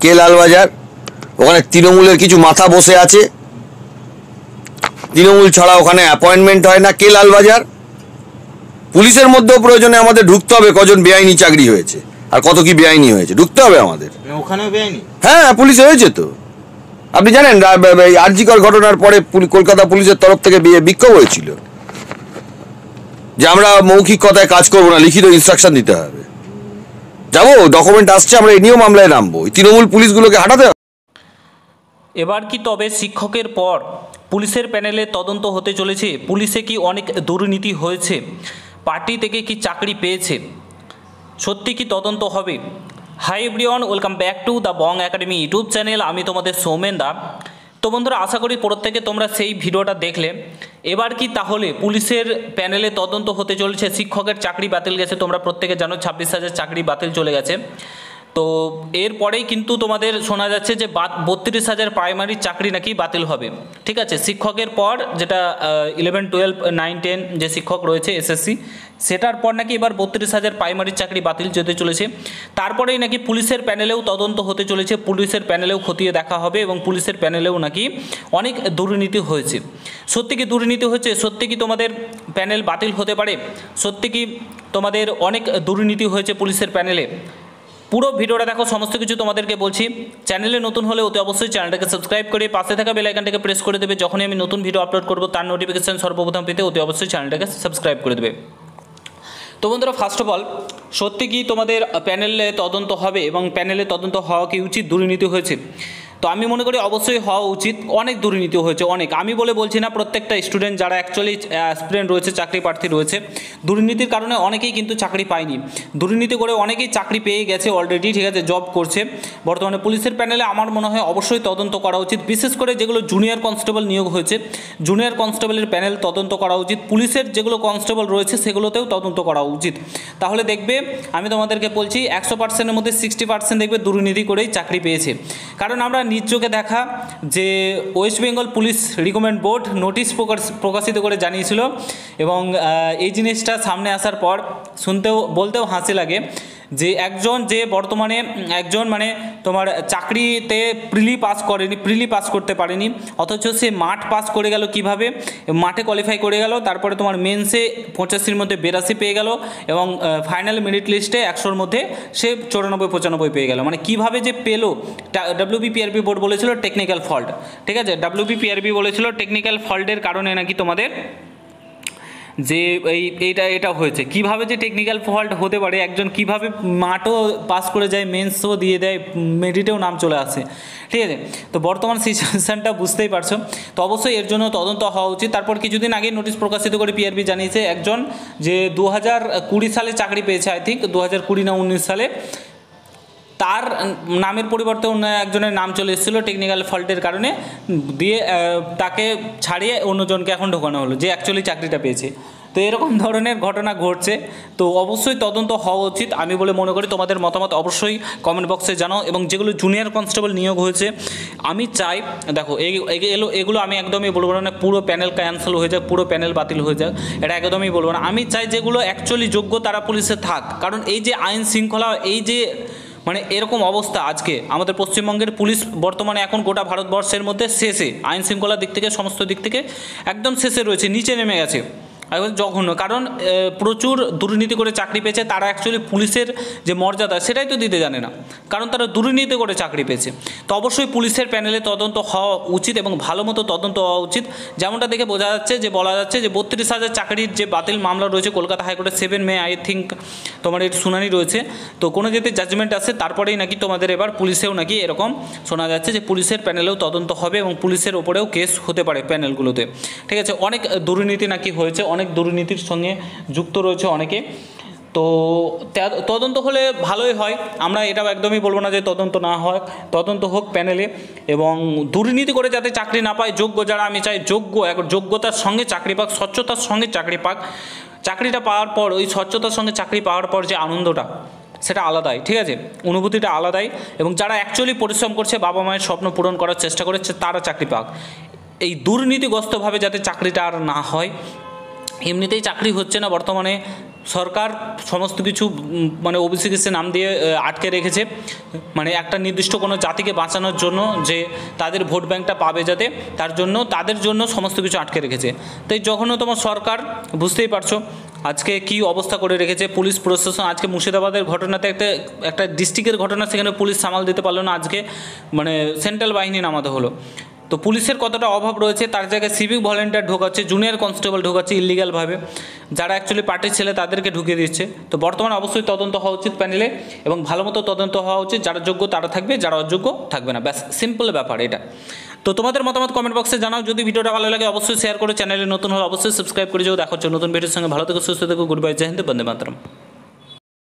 কে লালবাজার, ওখানে তৃণমূলের কিছু মাথা বসে আছে, তৃণমূল ছাড়া ওখানে অ্যাপয়েন্টমেন্ট হয় না। কে লালবাজার, পুলিশের মধ্যেও প্রয়োজনে আমাদের ঢুকতে হবে কজন বেআইনি চাকরি হয়েছে আর কত কি বেআইনি হয়েছে, ঢুকতে হবে আমাদের। ওখানেও বেআইনি? হ্যাঁ, পুলিশে হয়েছে তো। আপনি জানেন আরজিকর ঘটনার পরে কলকাতা পুলিশের তরফ থেকে বিক্ষোভ হয়েছিল যে আমরা মৌখিক কথায় কাজ করবো না, লিখিত ইনস্ট্রাকশন দিতে হবে। যাবো, ডকুমেন্ট আসছে, আমরা এই নিয়েও মামলায় নামবো। তৃণমূল পুলিশগুলোকে হাঁটাতে হবে। এবার কি তবে শিক্ষকের পর পুলিশের প্যানেলে তদন্ত হতে চলেছে? পুলিশে কি অনেক দুর্নীতি হয়েছে? পার্টি থেকে কি চাকরি পেয়েছে? সত্যি কি তদন্ত হবে? Hi everyone, welcome back to the Bong academy YouTube channel. আমি তোমাদের সৌমেন দা। তো বন্ধুরা, আশা করি প্রত্যেকে তোমরা সেই ভিডিওটা দেখলে। এবার কি তাহলে পুলিশের প্যানেলে তদন্ত হতে চলেছে? শিক্ষকের চাকরি বাতিল গেছে, তোমরা প্রত্যেকে জানো 26,000 চাকরি বাতিল চলে গেছে। তো এরপরেই কিন্তু তোমাদের শোনা যাচ্ছে যে 32,000 প্রাইমারি চাকরি নাকি বাতিল হবে। ঠিক আছে, শিক্ষকের পর যেটা 11, 12, 9, 10 যে শিক্ষক রয়েছে এসএসসি, সেটার পর নাকি এবার 32,000 প্রাইমারি চাকরি বাতিল যেতে চলেছে। তারপরেই নাকি পুলিশের প্যানেলেও তদন্ত হতে চলেছে, পুলিশের প্যানেলেও খতিয়ে দেখা হবে এবং পুলিশের প্যানেলেও নাকি অনেক দুর্নীতি হয়েছে। সত্যি কি দুর্নীতি হয়েছে? সত্যি কি তোমাদের প্যানেল বাতিল হতে পারে? সত্যি কি তোমাদের অনেক দুর্নীতি হয়েছে পুলিশের প্যানেলে? পুরো ভিডিওটা দেখো, সমস্ত কিছু তোমাদেরকে বলছি। চ্যানেলে নতুন হলে অতি অবশ্যই চ্যানেলটাকে সাবস্ক্রাইব করে পাশে থাকা বেল আইকনটাকে প্রেস করে দেবে। যখনই আমি নতুন ভিডিও আপলোড করব তার নোটিফিকেশন সর্বপ্রথম পেতে অতি অবশ্যই চ্যানেলটাকে সাবস্ক্রাইব করে দেবে। তো বন্ধুরা, ফার্স্ট অফ অল, সত্যি কি তোমাদের প্যানেলে তদন্ত হবে এবং প্যানেলে তদন্ত হওয়া কি উচিত? দুর্নীতি হয়েছে? তো আমি মনে করি অবশ্যই হওয়া উচিত। অনেক দুর্নীতি হয়েছে, অনেক। আমি বলছি না, প্রত্যেকটা স্টুডেন্ট যারা অ্যাকচুয়ালি অ্যাসপিরেন্ট রয়েছে, চাকরি প্রার্থী রয়েছে, দুর্নীতির কারণে অনেকেই কিন্তু চাকরি পায়নি। দুর্নীতি করে অনেকেই চাকরি পেয়ে গেছে অলরেডি, ঠিক আছে, জব করছে বর্তমানে। পুলিশের প্যানেলে আমার মনে হয় অবশ্যই তদন্ত করা উচিত, বিশেষ করে যেগুলো জুনিয়র কনস্টেবল নিয়োগ হয়েছে, জুনিয়র কনস্টেবলের প্যানেল তদন্ত করা উচিত। পুলিশের যেগুলো কনস্টেবল রয়েছে সেগুলোতেও তদন্ত করা উচিত। তাহলে দেখবে, আমি তোমাদেরকে বলছি, 100%-এর মধ্যে 60% দেখবে দুর্নীতি করেই চাকরি পেয়েছে। কারণ আমরা নিজ চোখে দেখা যে West Bengal police recruitment board notice প্রকাশিত করে জানিয়েছিল এবং এই জিনিসটা সামনে আসার পর বলতেও হাসি লাগে যে বর্তমানে একজন মানে তোমার চাকরিতে প্রিলি পাস করতে পারেনি, অথচ সে মাঠ পাস করে গেল। কিভাবে? মাঠে কোয়ালিফাই করে গেল, তারপরে তোমার মেন্সে 85-র মধ্যে 82 পেয়ে গেল এবং ফাইনাল মেরিট লিস্টে 100-র মধ্যে সে 94-95 পেয়ে গেল। মানে কিভাবে যে পেলো? WBPRB বোর্ড বলেছিল টেকনিক্যাল ফল্ট, ঠিক আছে, WBPRB বলেছিল টেকনিক্যাল ফল্টের কারণে নাকি তোমাদের যে এটা হয়েছে। কিভাবে যে টেকনিক্যাল ফল্ট হতে পারে? একজন কিভাবে মাঠও পাস করে যায়, মেন্সও দিয়ে দেয়, মেরিটেও নাম চলে আসে, ঠিক আছে। তো বর্তমান সিচুয়েশানটা বুঝতেই পারছো। তো অবশ্যই এর জন্য তদন্ত হওয়া উচিত। তারপর কিছুদিন আগে নোটিশ প্রকাশিত করে পিআরবি জানিয়েছে একজন যে 2020 সালে চাকরি পেয়েছে, আই থিঙ্ক 2020 না 19 সালে, তার নামের পরিবর্তে অন্য একজনের নাম চলে এসেছিলো টেকনিক্যাল ফল্টের কারণে, দিয়ে তাকে ছাড়িয়ে অন্যজনকে এখন ঢোকানো হলো যে অ্যাকচুয়ালি চাকরিটা পেয়েছে। তো এরকম ধরনের ঘটনা ঘটছে। তো অবশ্যই তদন্ত হওয়া উচিত আমি বলে মনে করি। তোমাদের মতামত অবশ্যই কমেন্ট বক্সে জানাও। এবং যেগুলো জুনিয়র কনস্টেবল নিয়োগ হয়েছে, আমি চাই, দেখো এগুলো আমি একদমই বলবো না পুরো প্যানেল ক্যান্সেল হয়ে যাক, পুরো প্যানেল বাতিল হয়ে যাক, এটা একদমই বলবো না। আমি চাই যেগুলো অ্যাকচুয়ালি যোগ্য তারা পুলিশে থাক। কারণ এই যে আইন শৃঙ্খলা, এই যে মানে এরকম অবস্থা আজকে আমাদের পশ্চিমবঙ্গের পুলিশ বর্তমানে এখন গোটা ভারতবর্ষের মধ্যে শেষে, আইন শৃঙ্খলার দিক থেকে সমস্ত দিক থেকে একদম শেষে রয়েছে, নিচে নেমে গেছে একবার জঘন্য। কারণ প্রচুর দুর্নীতি করে চাকরি পেয়েছে তারা, অ্যাকচুয়ালি পুলিশের যে মর্যাদা সেটাই তো দিতে জানে না, কারণ তারা দুর্নীতি করে চাকরি পেয়েছে। তো অবশ্যই পুলিশের প্যানেলে তদন্ত হওয়া উচিত এবং ভালো মতো তদন্ত হওয়া উচিত। যেমনটা দেখে বলা যাচ্ছে যে 32,000 চাকরির যে বাতিল মামলা রয়েছে কলকাতা হাইকোর্টে 7 মে আই থিঙ্ক তোমার এর শুনানি রয়েছে। তো কোনো যদি জাজমেন্ট আসে তারপরেই নাকি তোমাদের এবার পুলিশেও নাকি এরকম শোনা যাচ্ছে যে পুলিশের প্যানেলেও তদন্ত হবে এবং পুলিশের ওপরেও কেস হতে পারে প্যানেলগুলোতে, ঠিক আছে। অনেক দুর্নীতি নাকি হয়েছে, অনেক দুর্নীতির সঙ্গে যুক্ত রয়েছে অনেকে। তো তদন্ত হলে ভালোই হয়, আমরা এটাও একদমই বলবো না যে তদন্ত না হয়, তদন্ত হোক প্যানেলে। এবং দুর্নীতি করে যাতে চাকরি না পায় যোগ্য যারা, আমি চাই যোগ্যতার সঙ্গে চাকরি পাক, স্বচ্ছতার সঙ্গে চাকরি পাক। চাকরিটা পাওয়ার পর ওই স্বচ্ছতার সঙ্গে চাকরি পাওয়ার পর যে আনন্দটা সেটা আলাদাই, ঠিক আছে, অনুভূতিটা আলাদাই। এবং যারা অ্যাকচুয়ালি পরিশ্রম করছে, বাবা মায়ের স্বপ্ন পূরণ করার চেষ্টা করেছে, তারা চাকরি পাক। এই দুর্নীতিগ্রস্তভাবে যাতে চাকরিটা আর না হয়। এমনিতেই চাকরি হচ্ছে না বর্তমানে, সরকার সমস্ত কিছু মানে ওবিসি কেসে নাম দিয়ে আটকে রেখেছে, মানে একটা নির্দিষ্ট কোনো জাতিকে বাঁচানোর জন্য, যে তাদের ভোট ব্যাঙ্কটা পাবে যাতে, তার জন্য তাদের জন্য সমস্ত কিছু আটকে রেখেছে। তো এই জঘন্যতম সরকার, বুঝতেই পারছো আজকে কি অবস্থা করে রেখেছে। পুলিশ প্রশাসন আজকে মুর্শিদাবাদের ঘটনাতে একটা ডিস্ট্রিক্টের ঘটনা, সেখানে পুলিশ সামাল দিতে পারলো না, আজকে মানে সেন্ট্রাল বাহিনী নামাতে হলো। তো পুলিশের কতটা অভাব রয়েছে, তার জায়গায় সিভিক ভলেন্টিয়ার ঢোকাচ্ছে, জুনিয়র কনস্টেবল ঢোকাচ্ছে ইলিগালভাবে, যারা অ্যাকচুয়ালি পার্টির ছেলে তাদেরকে ঢুকিয়ে দিচ্ছে। তো বর্তমানে অবশ্যই তদন্ত হওয়া উচিত প্যানেলে, এবং ভালো মতো তদন্ত হওয়া উচিত, যারা যোগ্য তারা থাকবে, যারা অযোগ্য থাকবে না, ব্যাস সিম্পল ব্যাপার এটা। তো তোমাদের মতামত কমেন্ট বক্সে জানাও। যদি ভিডিওটা ভালো লাগে অবশ্যই শেয়ার করে, চ্যানেলে নতুন হলে অবশ্যই সাবস্ক্রাইব করে যাও। দেখা হচ্ছে নতুন ভিডিওর সঙ্গে। ভালো থেকো, সুস্থ থেকো, গুড বাই, জয় হিন্দ, বন্দে মাতরম।